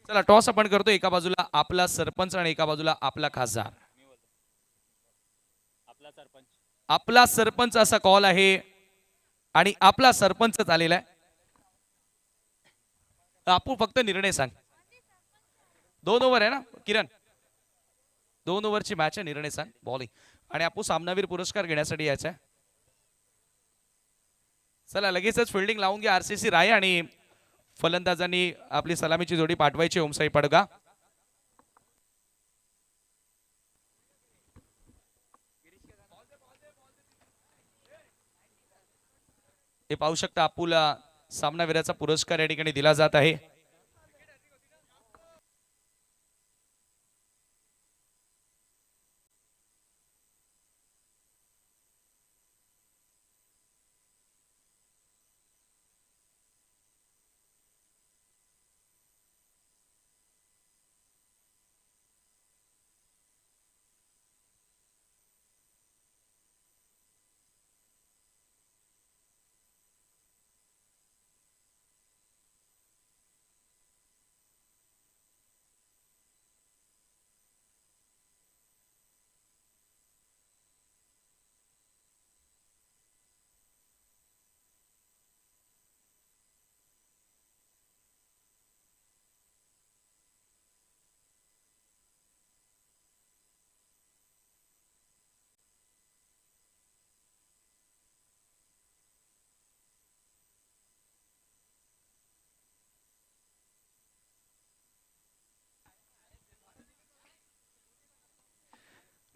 चला टॉस आपण करतो. एका बाजूला आपला सरपंच आणि एका बाजूला आपला खासदार. आपला सरपंच असा कॉल आहे आणि आपला सरपंच आलेला आहे. आपू फक्त निर्णय सांग. 2 ओव्हर आहे ना किरण? 2 ओव्हरची मॅच आहे. निर्णय सांग बॉलिंग. आणि आपू सामनावीर पुरस्कार घेण्यासाठी यायचा आहे. चला लगेचच फिल्डिंग लावून घ्या आरसीसी राय आणि फलंदाजांनी आपली सलामीची जोडी पाठवायची. ओमसाई पडगा. हे पाहू शकता अपूला सामनावीराचा पुरस्कार या ठिकाणी दिला जात आहे.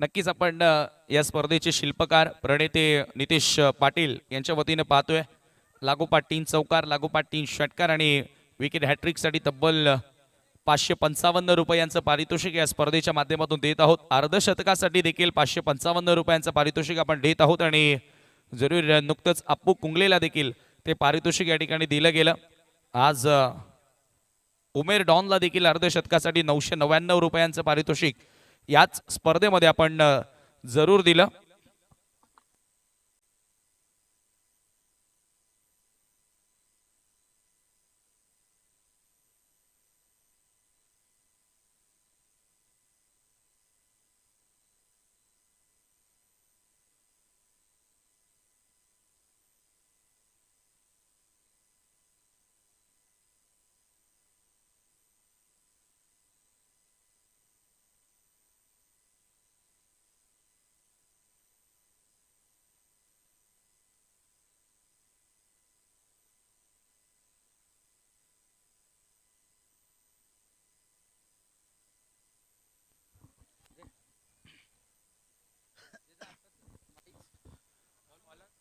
नक्कीच आपण या स्पर्धेचे शिल्पकार प्रणेते नितेश पाटील यांच्या वतीने पाहतोय. लागोपाठ 3 चौकार, लागोपाठ 3 षटकार आणि विकेट हॅट्रिक साठी तब्बल 555 रुपयांचं पारितोषिक या स्पर्धेच्या माध्यमातून देत आहोत. अर्धशतकासाठी देखील 555 रुपयांचं पारितोषिक आपण देत आहोत आणि जरूर नुकतंच अप्पू कुंगलेला देखील ते पारितोषिक या ठिकाणी दिलं गेलं. आज उमेर डॉनला देखील अर्धशतकासाठी 999 रुपयांचं पारितोषिक याच स्पर्धेमध्ये आपण जरूर दिलं.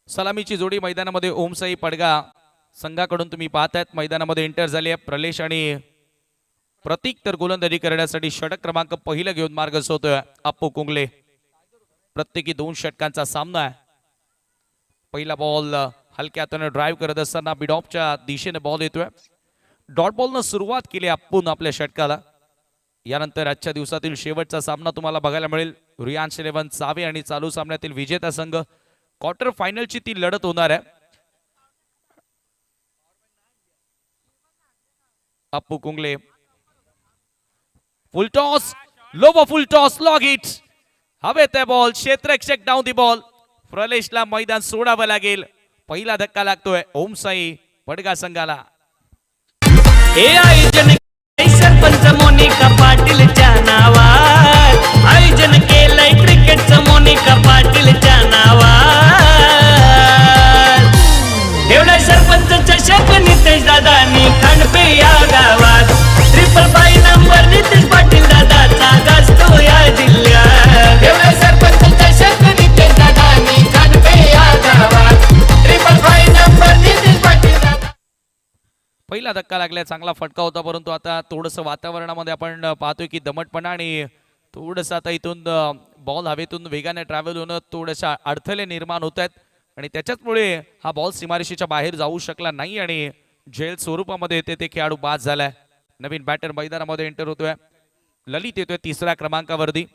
सलामीची जोडी मैदानामध्ये ओमसाई पडगा संघाकडून तुम्ही पाहतायत. मैदानामध्ये एंटर झाली आहे प्रलेश आणि प्रतीक. तर गोलंदाजी करण्यासाठी षटक क्रमांक पहिला घेऊन मार्ग सोडतोय अप्पू कुंगले. प्रत्येकी 2 षटकांचा सामना आहे. पहिला बॉल हलक्या हाताने ड्राईव्ह करत असताना बिडॉपच्या दिशेने बॉल येतोय. डॉट बॉलनं सुरुवात केली अप्पून आपल्या षटकाला. यानंतर आजच्या दिवसातील शेवटचा सामना तुम्हाला बघायला मिळेल. रियांश 11 सावे आणि चालू सामन्यातील विजेता संघ क्वार्टर फायनलची ती लढत होणार आहे. अप्पू कुंगले full toss, low full toss, log it. हवेत आहे बॉल, क्षेत्ररक्षक डाऊन दी बॉल. प्रलेशला मैदान सोडावं लागेल. पहिला धक्का लागतोय ओमसाई पडगा संघाला. सरपंच मोनिका पाटीलच्या नावात आयोजन केलंय क्रिकेटचं मोनिका पाटीलच्या नावात. ठेवलंय सरपंच चषक नितेश दादानी खांडपे या गावात. 555 नंबर नितेश पाटील दादाचा गाजतो या जिल्ह्यात. ठेवलंय सरपंच चषक नितेश दादानी खांडपे या गावात. 555 नंबर नितेश पाटील दादा. पहिला धक्का लागला, चांगला फटका होता, परंतु आता थोडंसं वातावरणामध्ये आपण पाहतोय की दमटपणा आणि थोडंसं आता इथून बॉल हवेतून वेगाने ट्रॅव्हल होणं थोडेसे अडथळे निर्माण होत आहेत आणि त्याच्याचमुळे हा बॉल सीमारेषेच्या बाहेर जाऊ शकला नाही आणि झेल स्वरूपामध्ये ते खेळाडू बाद झालाय. नवीन बॅटर मैदानामध्ये एंटर होतोय. ललित येतोय 3ऱ्या क्रमांकावरती.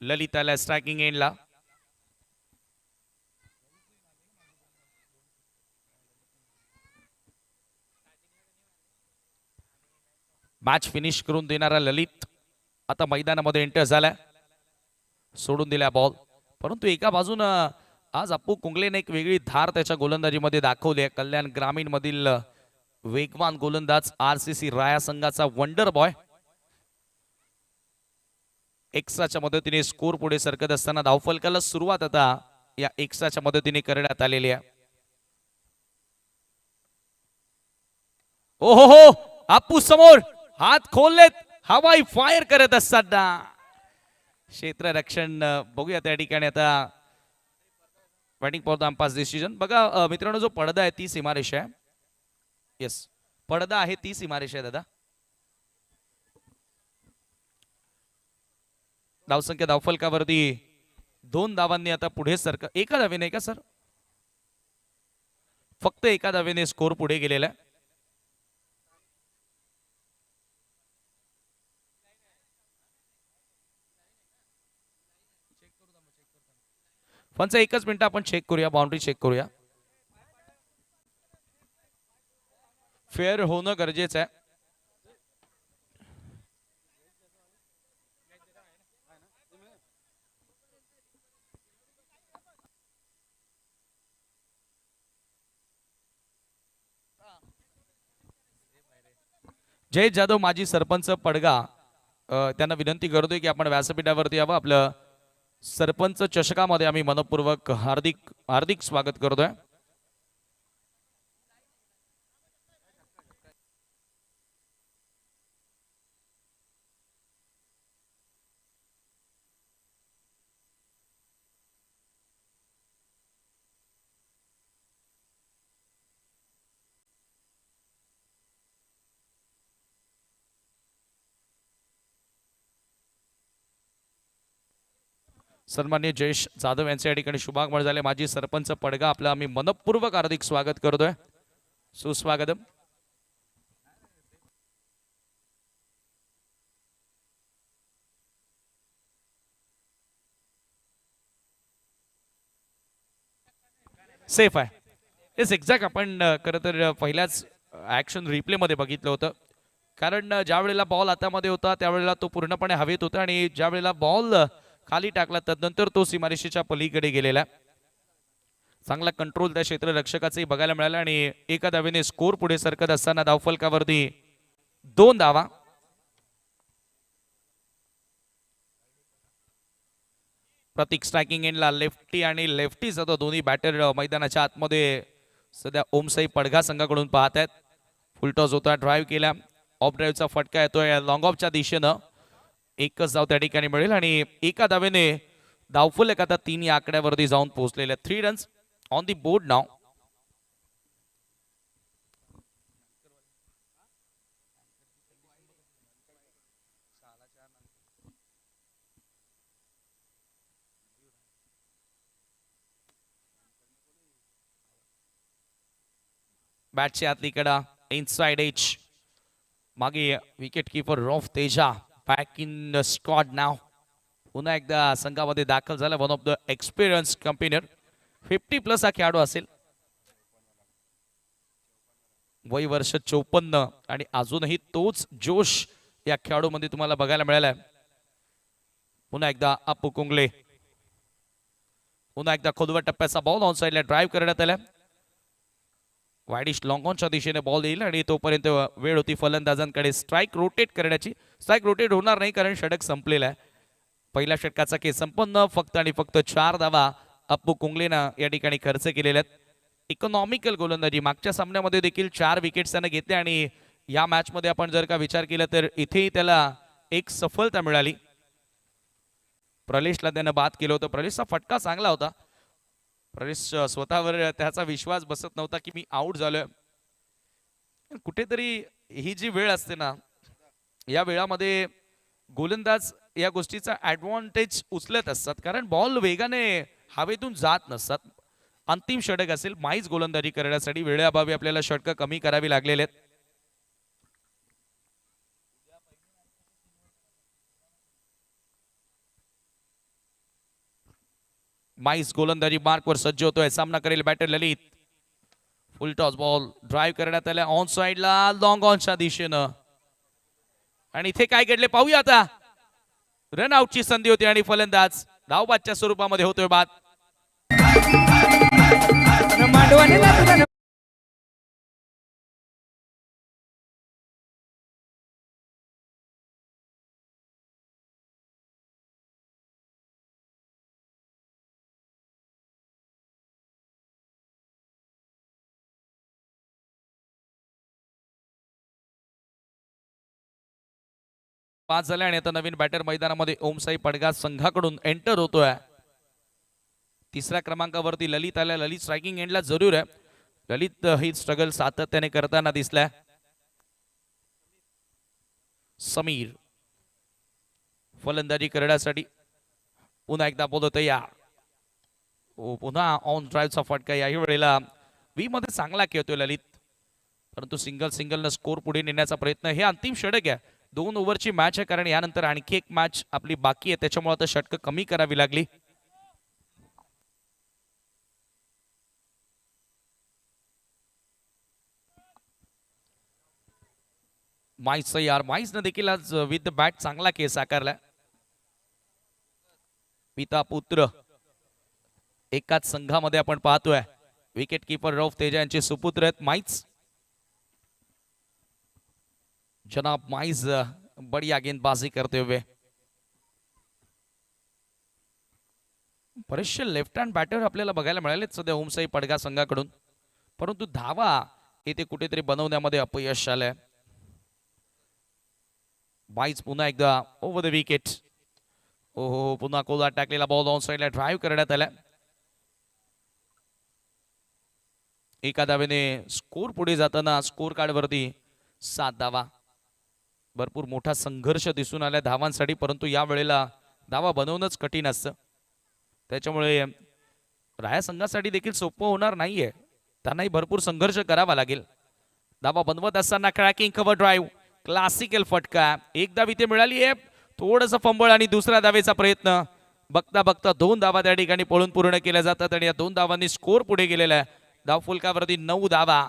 ललिताला स्ट्रायकिंग एंडला. मॅच फिनिश करून देणारा ललित आता मैदानामध्ये एंटर झालाय. सोडून दिला बॉल, परंतु एका बाजूनं आज अप्पू कुंगलेने एक वेगळी धार त्याच्या गोलंदाजीमध्ये दाखवली आहे. कल्याण ग्रामीण मधील वेगवान गोलंदाज आरसीसी राया संघाचा वंडर बॉय एक्स्ट्राच्या मदतीने स्कोर पुढे सरकत असताना धावफलकाला सुरुवात आता या एक्स्ट्राच्या मदतीने करण्यात आलेली आहे. ओहो हो, अप्पू समोर हात खोललेत, हवाई फायर करत असताना क्षेत्ररक्षण बघूया त्या ठिकाणी आता batting for the umpires decision. बघा मित्रांनो, जो पडदा आहे ती सीमारेषा आहे. येस, पडदा आहे ती सीमारेषा आहे दादा. धावसंख्या धावफलकावरती 2 धावांनी आता पुढे एका धावेने का सर, फक्त एका धावेने स्कोर पुढे गेलेला आहे. फक्त एकच मिनिट आपण चेक करूया, बाउंड्री चेक करूया. फेअर होणं गरजेचं आहे. जय जाधव माजी सरपंच पडगा त्यांना विनंती करतोय की आपण व्यासपीठावरती यावं. आपलं सरपंच चषकामध्ये आम्ही मनपूर्वक हार्दिक हार्दिक स्वागत करतोय. सन्मान्य जयेश जाधव यांच्या या ठिकाणी शुभागमन झाले. माजी सरपंच पडगा आपलं आम्ही मनपूर्वक हार्दिक स्वागत करतोय. सुस्वागतम. सेफ आहे. Yes, exact. आपण खरं तर पहिल्याच ऍक्शन रिप्ले मध्ये बघितलं होतं, कारण ज्या वेळेला बॉल हातामध्ये होता त्यावेळेला तो पूर्णपणे हवेत होता आणि ज्या वेळेला बॉल खाली टाकला त्यानंतर तो सीमारेषेच्या पलीकडे गेलेला. चांगला कंट्रोल त्या क्षेत्ररक्षकाचाही बघायला मिळाला आणि एका धावेने स्कोर पुढे सरकत असताना धावफलकावरती 2 धावा. प्रतीक स्ट्रायकिंग एंडला. लेफ्टी आणि लेफ्टी जातो दोन्ही बॅटर मैदानाच्या आतमध्ये सध्या ओमसाई पडघा संघाकडून पाहत आहेत. फुलटॉस होता, ड्राईव्ह केला, ऑफ ड्राईव्हचा फटका येतोय लॉंग ऑफच्या दिशेनं. एकच धाव त्या ठिकाणी मिळेल आणि एका धावेने धावफलक आता 3 या आकड्यावरती जाऊन पोहोचलेले. 3 रन्स ऑन दी बोर्ड नाव. बॅटची आतली कडा, इनसाइड एज. मागे विकेट कीपर रॉफ तेजा बॅक इन द स्क्वॉड नाव. पुन्हा एकदा संघामध्ये दाखल झाला. One of the experience campaigner. 50+ हा खेळाडू असेल. वय वर्ष 54 आणि अजूनही तोच जोश या खेळाडूमध्ये तुम्हाला बघायला मिळालाय. पुन्हा एकदा अप्पू कुंगले. पुन्हा एकदा खोलवर टप्प्याचा बॉल ऑन साइडला ड्राईव्ह करण्यात आला. वाईडिश लॉंग ऑनच्या दिशेने बॉल येईल आणि तोपर्यंत वेळ होती फलंदाजांकडे स्ट्राईक रोटेट करण्याची. स्ट्राईक रोटेट होणार नाही कारण षटक संपलेला आहे. पहिल्या षटकाचा खेळ संपन्न. फक्त आणि फक्त 4 धावा अप्पू कुंगलेनं या ठिकाणी खर्च केलेल्या आहेत. इकॉनॉमिकल गोलंदाजी. मागच्या सामन्यामध्ये देखील 4 विकेट्स त्यानं घेतल्या आणि या मॅच मध्ये आपण जर का विचार केला तर इथेही त्याला एक सफलता मिळाली. प्रलेशला त्यानं बाद केलं होतं. प्रलेशचा फटका चांगला होता. प्रवेश स्वतःवर त्याचा विश्वास बसत नव्हता की मी आउट झालोय. कुठेतरी ही जी वेळ असते ना, या वेळामध्ये गोलंदाज या गोष्टीचा ऍडव्हान्टेज उचलत असतात कारण बॉल वेगाने हवेतून जात नसतात. अंतिम षटक असेल, माहीच गोलंदाजी करण्यासाठी वेळेअभावी आपल्याला षटकं कमी करावी लागलेले आहेत. माईस गोलंदाजी मार्कवर सज्ज होतोय. सामना करेल बॅटर ललित. फुल टॉस बॉल ड्राईव्ह करण्यात आला ऑन साइडला लॉंग ऑनच्या दिशेनं. आणि इथे काय घडले पाहूया आता. रन आउटची संधी होती आणि फलंदाज धावबादच्या स्वरूपामध्ये होतोय बाद. मांडवाने लागला. 5 झाले आणि आता नवीन बॅटर मैदानामध्ये ओमसाई पडगा संघाकडून एंटर होतोय. तिसऱ्या क्रमांकावरती ललित आल्या. ललित स्ट्रायकिंग एंडला जरूर आहे. ललित ही स्ट्रगल सातत्याने करताना दिसलाय. समीर फलंदाजी करण्यासाठी पुन्हा एकदा बोलतो तयार. पुन्हा ऑन ड्राईव्हचा फटका. याही वेळेला वी मध्ये चांगला खेळतोय ललित, परंतु सिंगल न स्कोर पुढे नेण्याचा प्रयत्न. हे अंतिम षटक आहे. 2 ओव्हरची मॅच आहे, कारण यानंतर आणखी एक मॅच आपली बाकी आहे. त्याच्यामुळे आता षटकं कमी करावी लागली. माईस यार माईसनं देखील आज विथ द बॅट चांगला खेळ साकारला. पिता पुत्र एकाच संघामध्ये आपण पाहतोय. विकेट कीपर रौफ तेजा यांचे सुपुत्र आहेत माईस. जनाब माइज बढ़िया गेंदबाजी करते हुए. बरेचसे लेफ्ट हँड बॅटर आपल्याला बघायला मिळालेत सध्या ओमसाई पडगा संघाकडून, परंतु धावा येथे कुठेतरी बनवण्यामध्ये अपयश आलंय. माइज पुन्हा एकदा ओव्हर द विकेट. ओहो पुन्हा कोला टाकलेला बॉल ऑन साइडला ड्राईव्ह करण्यात आला. एका धावेने स्कोर पुढे जाताना स्कोर कार्ड वरती 7 धावा. भरपूर मोठा संघर्ष दिसून आला धावांसाठी, परंतु या वेळेला धावा बनवणंच कठीण असतं. त्याच्यामुळे राया संघासाठी देखील सोपं होणार नाहीये. त्यांनाही भरपूर संघर्ष करावा लागेल. धावा बनवत असताना क्रॅकिंग कव्हर ड्राईव्ह क्लासिकल फटका. एक धाव इथे मिळाली आहे. थोडंसं फंबळ आणि दुसऱ्या धावेचा प्रयत्न. बघता बघता 2 धावा त्या ठिकाणी पळून पूर्ण केल्या जातात आणि या 2 धावांनी स्कोर पुढे गेलेला आहे. धावफलकावरती 9 धावा.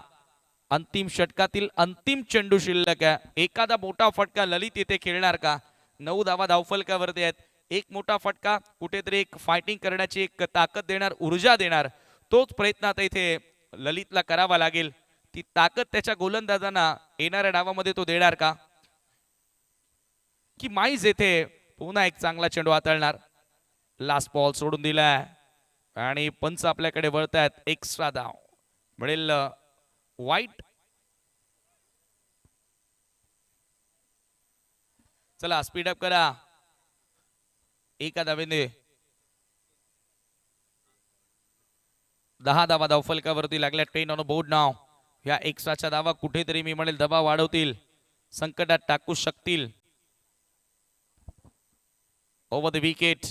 अंतिम षटकातील अंतिम चेंडू शिल्लक आहे. एखादा मोठा फटका ललित येथे खेळणार का? 9 धावा धावफलकावरती आहेत. एक मोठा फटका कुठेतरी एक फायटिंग करण्याची एक ताकद देणार, ऊर्जा देणार, तोच प्रयत्न आता इथे ललितला करावा लागेल. ती ताकद त्याच्या गोलंदाजांना येणाऱ्या डावामध्ये तो देणार का, की माईज येथे पुन्हा एक चांगला चेंडू हाताळणार. लास्ट बॉल सोडून दिलाय आणि पंच आपल्याकडे वळतायत. एक्स्ट्रा धाव मिळेल वाईट. चला स्पीड अप करा. एका धावेने 10 धावा धावफलकावरती लागल्या. 10 ऑन बोर्ड नाव. या एक्स्ट्राच्या धावा कुठेतरी मी म्हणेल दबाव वाढवतील, संकटात टाकू शकतील. Over the wicket.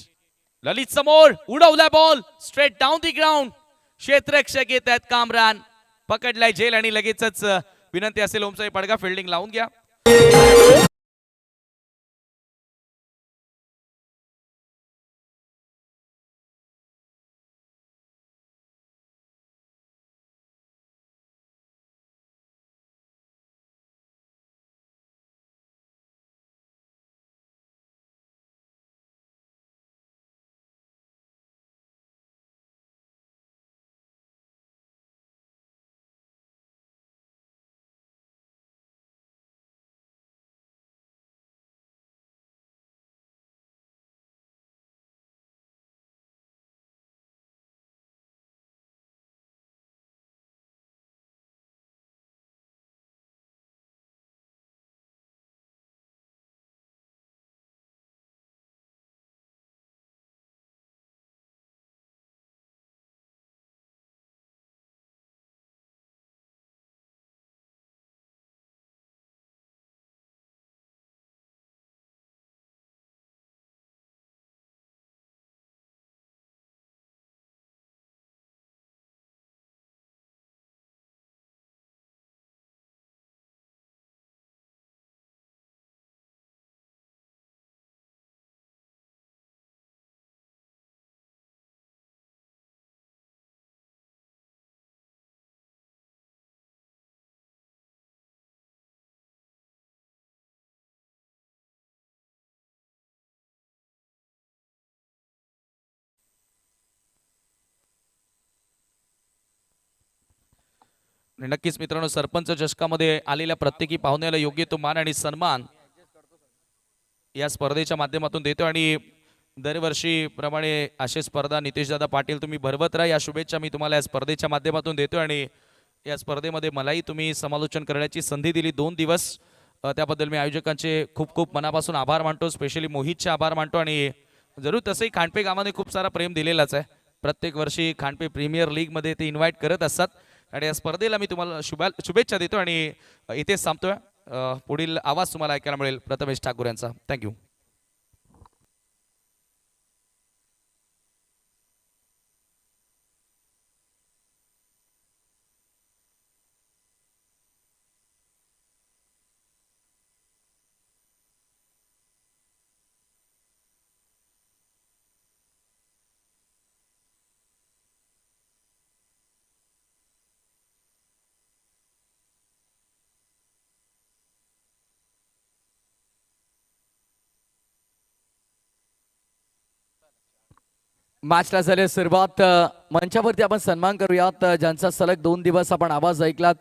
ललित समोर उडवला ball straight down the ground. क्षेत्ररक्षक येत आहेत कामरान. पकडलाय झेल आणि लगेचच विनंती असेल ओमसाई पडगा फिल्डिंग लावून घ्या. आणि नक्कीच मित्रांनो, सरपंच चषकामध्ये आलेल्या प्रत्येकी पाहुण्याला योग्य तो मान आणि सन्मान या स्पर्धेच्या माध्यमातून देतो आणि दरवर्षी प्रमाणे अशी स्पर्धा नितेशदादा पाटील तुम्ही भरवत राहा, या शुभेच्छा मी तुम्हाला या स्पर्धेच्या माध्यमातून देतो. आणि या स्पर्धेमध्ये मलाही तुम्ही समालोचन करण्याची संधी दिली 2 दिवस, त्याबद्दल मी आयोजकांचे खूप खूप मनापासून आभार मानतो. स्पेशली मोहितचे आभार मानतो. आणि जरूर तसंही खांडपे गावाने खूप सारा प्रेम दिलेलाच आहे. प्रत्येक वर्षी खांडपे प्रीमियर लीगमध्ये ते इन्व्हाइट करत असतात आणि या स्पर्धेला मी तुम्हाला शुभेच्छा देतो आणि इथेच थांबतोय. पुढील आवाज तुम्हाला ऐकायला मिळेल प्रथमेश ठाकूर यांचा. थँक्यू. मॅचला झाले सुरुवात. मंचावरती आपण सन्मान करूयात ज्यांचा सलग 2 दिवस आपण आवाज ऐकलात.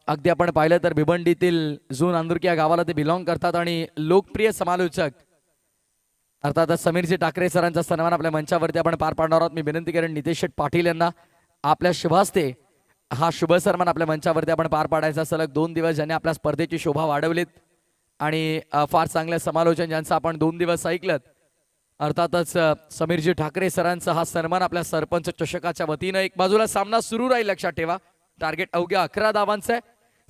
अगदी आपण पाहिलं तर भिवंडीतील जून अंदुरकी या गावाला ते बिलॉंग करतात आणि लोकप्रिय समालोचक अर्थात समीरजी ठाकरे सरांचा सन्मान आपल्या मंचावरती आपण पार पाडणार आहोत. मी विनंती करेन नितेश शेठ पाटील यांना आपल्या शुभास्ते हा शुभ सन्मान आपल्या मंचावरती आपण पार पाडायचा. सलग 2 दिवस ज्यांनी आपल्या स्पर्धेची शोभा वाढवलीत आणि फार चांगलं समालोचन ज्यांचं आपण 2 दिवस ऐकलं. अर्थातच समीरजी ठाकरे सरांचा हा सन्मान आपल्या सरपंच चषकाच्या वतीनं. एक बाजूला सामना सुरू राहील, लक्षात ठेवा. टार्गेट अवघ्या 11 धावांचं आहे.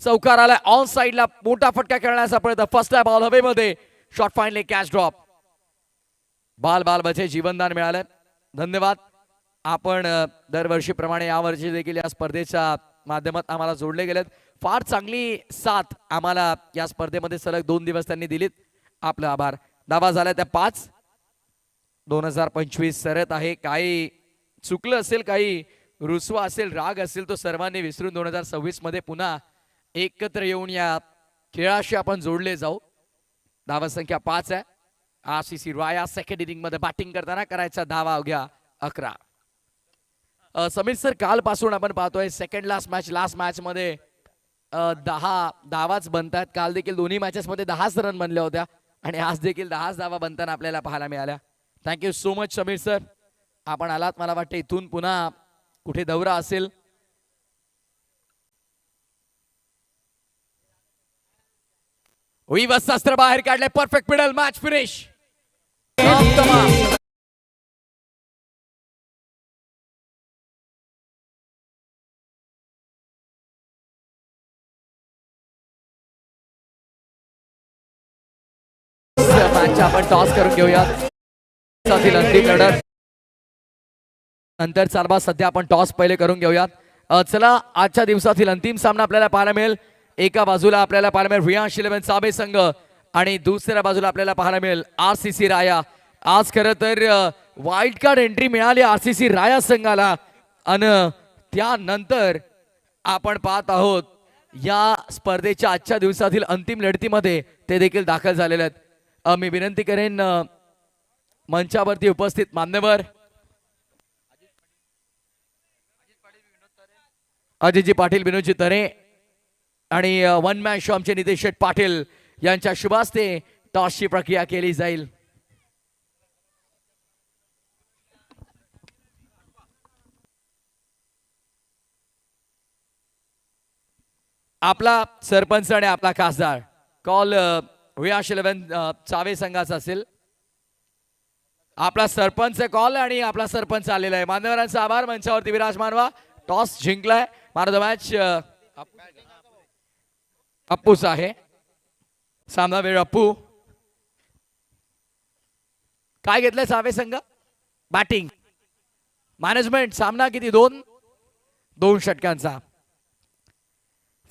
चौकार आलाय ऑन साइडला, मोठा फटका खेळण्याचा प्रयत्न. फर्स्ट आहे बॉल हवेमध्ये, शॉट फाईनली कॅच ड्रॉप. बाल बचे जीवनदान मिळालंय. धन्यवाद. आपण दरवर्षीप्रमाणे यावर्षी देखील या स्पर्धेच्या माध्यमात आम्हाला जोडले गेलेत. फार चांगली साथ आम्हाला या स्पर्धेमध्ये सलग 2 दिवस त्यांनी दिलीत. आपलं आभार. धावा झाल्या त्या 5. 2025 सरत आहे. काही चुकलं असेल, काही रुसवा असेल, राग असेल, तो सर्वांनी विसरून 2026 मध्ये पुन्हा एकत्र येऊन या खेळाशी आपण जोडले जाऊ. धावा संख्या 5 आहे. RCC राया सेकंड इनिंग मध्ये बॅटिंग करताना करायचा धावा अवघ्या 11. समीर सर, कालपासून आपण पाहतोय सेकंड लास्ट मॅच मध्ये 10 धावाच बनतात. काल देखील दोन्ही मॅचेस मध्ये 10 रन बनल्या होत्या आणि आज देखील 10 धावा बनताना आपल्याला पाहायला मिळाल्या. Thank you so much Sameer sir, आपण आलात. मला वाटतं इथून पुन्हा कुठे दौरा असेल. शस्त्र बाहेर काढले. Perfect middle, match finish. Match आपण टॉस करून घेऊयात. अंतिम लढत नंतर चालवा. सध्या आपण टॉस पहिले करून घेऊयात. चला, आजच्या दिवसातील अंतिम सामना आपल्याला पाहायला मिळेल. एका बाजूला आपल्याला पाहायला मिळेल रियांश 11 चाबे संघ आणि दुसऱ्या बाजूला आपल्याला पाहायला मिळेल RCC राया. आज खरं तर वाईल्ड कार्ड एंट्री मिळाली RCC राया संघाला आणि त्यानंतर आपण पाहत आहोत या स्पर्धेच्या आजच्या दिवसातील अंतिम लढतीमध्ये ते देखील दाखल झालेले आहेत. मी विनंती करेन मंचावरती उपस्थित मान्यवर अजितजी पाटील, विनोदजी तरे आणि वन मॅन शो आमचे नितेश शेठ पाटील यांच्या शुभास्ते टॉसची प्रक्रिया केली जाईल. आपला सरपंच आणि आपला खासदार कॉल रियांश 11 चावे संघाचा असेल. आपला सरपंच कॉल आणि आपला सरपंच आलेला आहे. मान्यवरांचा आभार. मंचावरती विराजमान व्हा. टॉस जिंकलाय. मान ऑफ द मॅच अप्पूचा आहे. सामना वेळ अप्पू. काय घेतलंय चावे संघ? Batting management. सामना किती? 2 षटकांचा.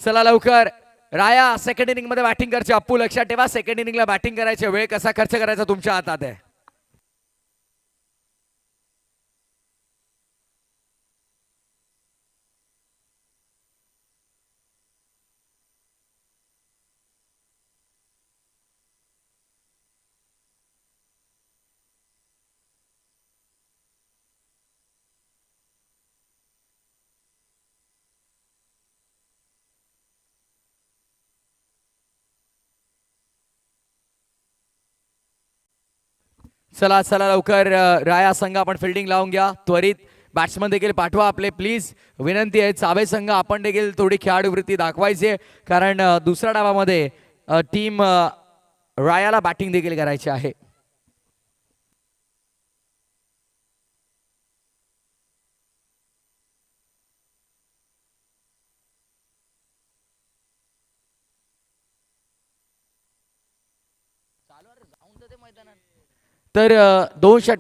चला लवकर. राया सेकंड इनिंग मध्ये बॅटिंग करायची. अप्पू लक्षात ठेवा, सेकंड इनिंगला बॅटिंग करायचे. वेळ कसा खर्च करायचा तुमच्या हातात आहे. चला चला लवकर राया संघ आपण फिल्डिंग लावून घ्या त्वरित. बॅट्समन देखील पाठवा आपले प्लीज, विनंती आहे. चावे संघ आपण देखील थोडी खेळाडूवृत्ती दाखवायची आहे, कारण दुसऱ्या डावामध्ये टीम रायाला बॅटिंग देखील करायची आहे. तर 2 षटकांमध्ये